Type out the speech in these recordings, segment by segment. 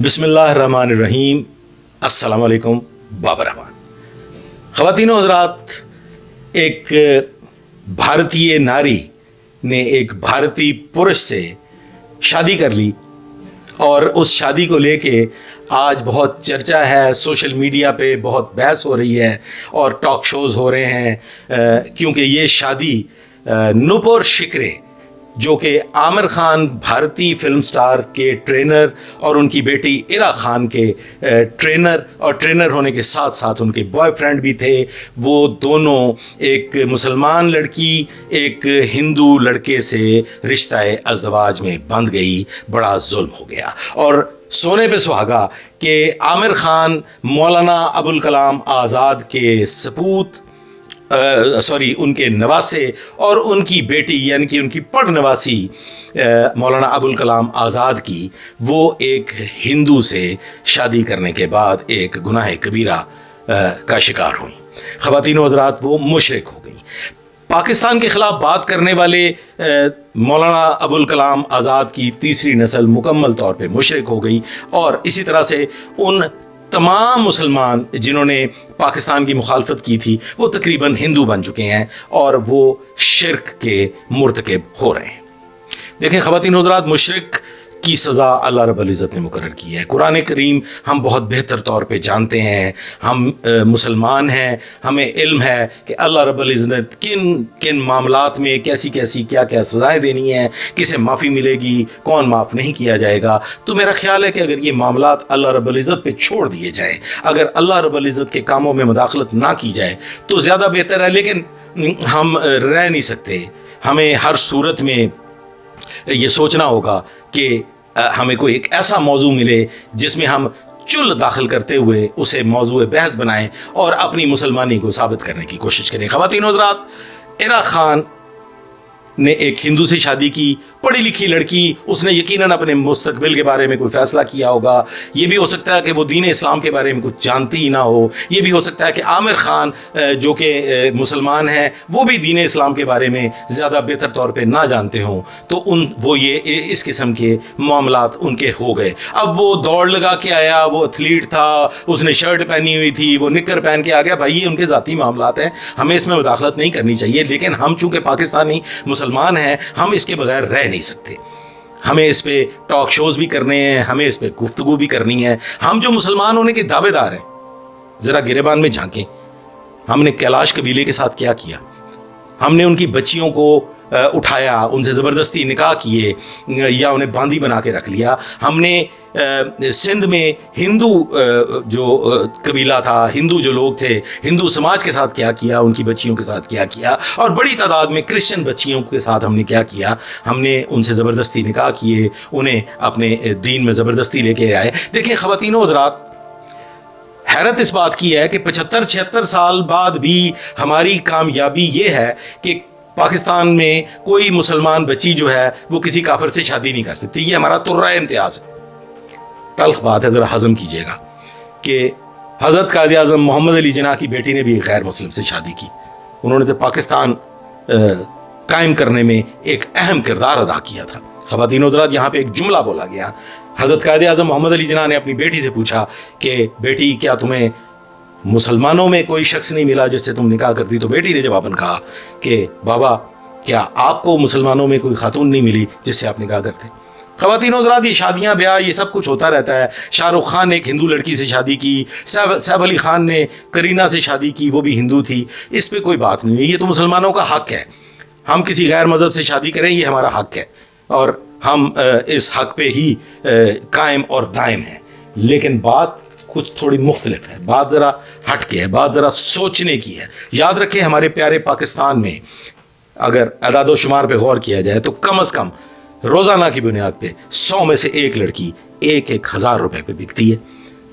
बिस्मिल्लाहिर्रहमानिर्रहीम। अस्सलाम वालेकुम बाबर रहमान। ख़वातीन व हज़रात, एक भारतीय नारी ने एक भारतीय पुरुष से शादी कर ली और उस शादी को लेके आज बहुत चर्चा है, सोशल मीडिया पे बहुत बहस हो रही है और टॉक शोज़ हो रहे हैं, क्योंकि ये शादी नुपुर शिकरे जो कि आमिर खान भारतीय फिल्म स्टार के ट्रेनर और उनकी बेटी इरा खान के ट्रेनर होने के साथ साथ उनके बॉयफ्रेंड भी थे, वो दोनों एक मुसलमान लड़की एक हिंदू लड़के से रिश्ता अज़दवाज में बंध गई। बड़ा जुल्म हो गया और सोने पे सुहागा कि आमिर खान मौलाना अबुल कलाम आज़ाद के सपूत उनके नवासे और उनकी बेटी यानी कि उनकी पड़नवासी मौलाना अबुल कलाम आज़ाद की वो एक हिंदू से शादी करने के बाद एक गुनाह कबीरा का शिकार हुई। ख़वातीन व हज़रात, वो मुशरिक हो गई। पाकिस्तान के ख़िलाफ़ बात करने वाले मौलाना अबुल कलाम आज़ाद की तीसरी नस्ल मुकम्मल तौर पे मुशरिक हो गई और इसी तरह से उन तमाम मुसलमान जिन्होंने पाकिस्तान की मुखालफत की थी वो तकरीबन हिंदू बन चुके हैं और वो शिर्क के मुर्तकिब हो रहे हैं। देखें ख़वातीन व हज़रात, मुशरिक की सज़ा अल्लाह रब्बुल इज़्ज़त ने मुकर्रर की है। कुरान करीम हम बहुत बेहतर तौर पे जानते हैं, हम मुसलमान हैं, हमें इल्म है कि अल्लाह रब्बुल इज़्ज़त किन किन मामलात में कैसी कैसी क्या क्या सज़ाएँ देनी हैं, किसे माफ़ी मिलेगी, कौन माफ़ नहीं किया जाएगा। तो मेरा ख्याल है कि अगर ये मामलात अल्लाह रब्बुल इज़्ज़त पे छोड़ दिए जाए, अगर अल्लाह रब्बुल इज़्ज़त के कामों में मुदाखलत ना की जाए तो ज़्यादा बेहतर है। लेकिन हम रह नहीं सकते, हमें हर सूरत में ये सोचना होगा कि हमें कोई एक ऐसा मौजू मिले जिसमें हम चुल दाखिल करते हुए उसे मौजू बहस बनाएं और अपनी मुसलमानी को साबित करने की कोशिश करें। ख़वातीन व हज़रात, इरा खान ने एक हिंदू से शादी की, पढ़ी लिखी लड़की, उसने यकीनन अपने मुस्तकबिल के बारे में कोई फ़ैसला किया होगा। ये भी हो सकता है कि वो दीन इस्लाम के बारे में कुछ जानती ही ना हो। ये भी हो सकता है कि आमिर खान जो कि मुसलमान हैं वो भी दीन इस्लाम के बारे में ज़्यादा बेहतर तौर पे ना जानते हों, तो वो ये इस किस्म के मामलात उनके हो गए। अब वो दौड़ लगा के आया, वो एथलीट था, उसने शर्ट पहनी हुई थी, वो निकर पहन के आ गया। भाई ये उनके ज़ाती मामलात हैं, हमें इसमें मुदाखलत नहीं करनी चाहिए। लेकिन हम चूँकि पाकिस्तानी मुसलमान हैं, हम इसके बगैर रह नहीं सकते। हमें इस पे टॉक शोज़ भी करने हैं, हमें इस पे गुफ्तगू भी करनी है। हम जो मुसलमान होने के दावेदार हैं, ज़रा गिरेबान में झांकें, हमने कैलाश कबीले के साथ क्या किया। हमने उनकी बच्चियों को उठाया, उनसे ज़बरदस्ती निकाह किए या उन्हें बांदी बना के रख लिया। हमने सिंध में हिंदू जो कबीला था, हिंदू जो लोग थे, हिंदू समाज के साथ क्या किया, उनकी बच्चियों के साथ क्या किया, और बड़ी तादाद में क्रिश्चियन बच्चियों के साथ हमने क्या किया। हमने उनसे ज़बरदस्ती निकाह किए, उन्हें अपने दीन में ज़बरदस्ती लेके आए। देखिए ख़वातीन व हज़रात, हैरत इस बात की है कि 75-76 साल बाद भी हमारी कामयाबी ये है कि पाकिस्तान में कोई मुसलमान बच्ची जो है वो किसी काफिर से शादी नहीं कर सकती। ये हमारा तुर्रा इम्तियाज़ है। तल्ख बात है, ज़रा हज़म कीजिएगा कि हज़रत कायद आज़म मोहम्मद अली जिन्ना की बेटी ने भी एक गैर मुस्लिम से शादी की। उन्होंने तो पाकिस्तान कायम करने में एक अहम किरदार अदा किया था। ख़वातीन व हज़रात, यहाँ पे एक जुमला बोला गया। हज़रत कायद आज़म मोहम्मद अली जिन्ना ने अपनी बेटी से पूछा कि बेटी, क्या तुम्हें मुसलमानों में कोई शख्स नहीं मिला जिससे तुम निकाह करती? तो बेटी ने जवाबन कहा कि बाबा, क्या आपको मुसलमानों में कोई खातून नहीं मिली जिससे आप निकाह करते? ख़वातीन व हज़रात, ये शादियाँ ब्याह ये सब कुछ होता रहता है। शाहरुख खान ने एक हिंदू लड़की से शादी की, सैफ अली खान ने करीना से शादी की, वो भी हिंदू थी। इस पर कोई बात नहीं है, ये तो मुसलमानों का हक़ है। हम किसी गैर मज़हब से शादी करें, ये हमारा हक़ है और हम इस हक़ पे ही कायम और दायम हैं। लेकिन बात कुछ थोड़ी मुख्तलिफ है, बात ज़रा हट के है, बात ज़रा सोचने की है। याद रखें, हमारे प्यारे पाकिस्तान में अगर अदाद शुमार पे गौर किया जाए तो कम अज़ कम रोज़ाना की बुनियाद पे 100 में से एक लड़की 1,000 रुपए पे बिकती है।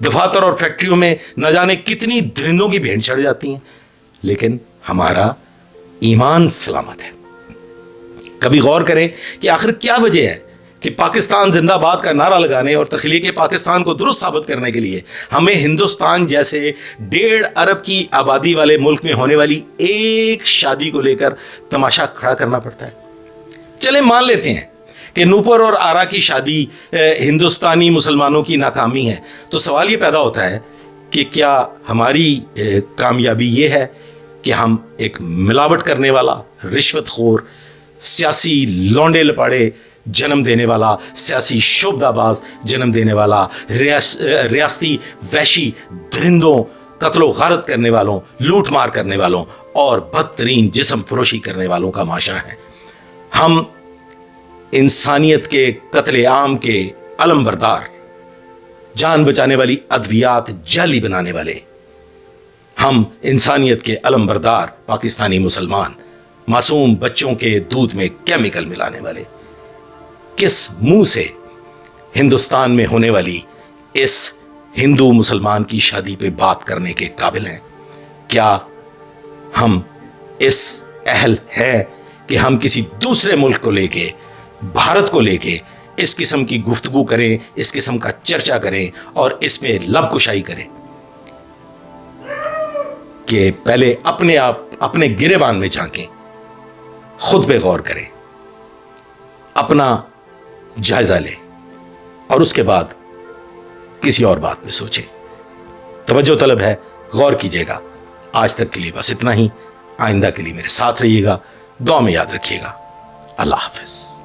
दफातर और फैक्ट्रियों में न जाने कितनी दरिंदों की भेंट चढ़ जाती हैं, लेकिन हमारा ईमान सलामत है। कभी गौर करें कि आखिर क्या वजह है कि पाकिस्तान जिंदाबाद का नारा लगाने और तख्लीक पाकिस्तान को दुरुस्त साबित करने के लिए हमें हिंदुस्तान जैसे 1.5 अरब की आबादी वाले मुल्क में होने वाली एक शादी को लेकर तमाशा खड़ा करना पड़ता है। चले मान लेते हैं کہ نوپر اور آرا کی شادی ہندوستانی مسلمانوں کی ناکامی ہے، تو سوال یہ پیدا ہوتا ہے کہ کیا ہماری کامیابی یہ ہے کہ ہم ایک ملاوٹ کرنے والا، رشوت خور، سیاسی لونڈے لپاڑے جنم دینے والا، سیاسی شعبدہ باز جنم دینے والا، ریاستی وحشی درندوں، قتل و غارت کرنے والوں، لوٹ مار کرنے والوں اور بدترین جسم فروشی کرنے والوں کا معاشرہ ہے؟ ہم انسانیت کے قتل عام کے علم بردار، جان بچانے والی ادویات جعلی بنانے والے، ہم انسانیت کے علم بردار پاکستانی مسلمان، معصوم بچوں کے دودھ میں کیمیکل ملانے والے، کس منہ سے ہندوستان میں ہونے والی اس ہندو مسلمان کی شادی پہ بات کرنے کے قابل ہیں؟ کیا ہم اس اہل ہیں کہ ہم کسی دوسرے ملک کو لے کے، بھارت کو لے کے اس قسم کی گفتگو کریں، اس قسم کا چرچا کریں اور اس میں لب کشائی کریں؟ کہ پہلے اپنے آپ اپنے گریبان میں جھانکیں، خود پہ غور کریں، اپنا جائزہ لیں اور اس کے بعد کسی اور بات میں سوچیں۔ توجہ طلب ہے، غور کیجیے گا۔ آج تک کے لیے بس اتنا ہی، آئندہ کے لیے میرے ساتھ رہیے گا، دعا میں یاد رکھیے گا۔ اللہ حافظ۔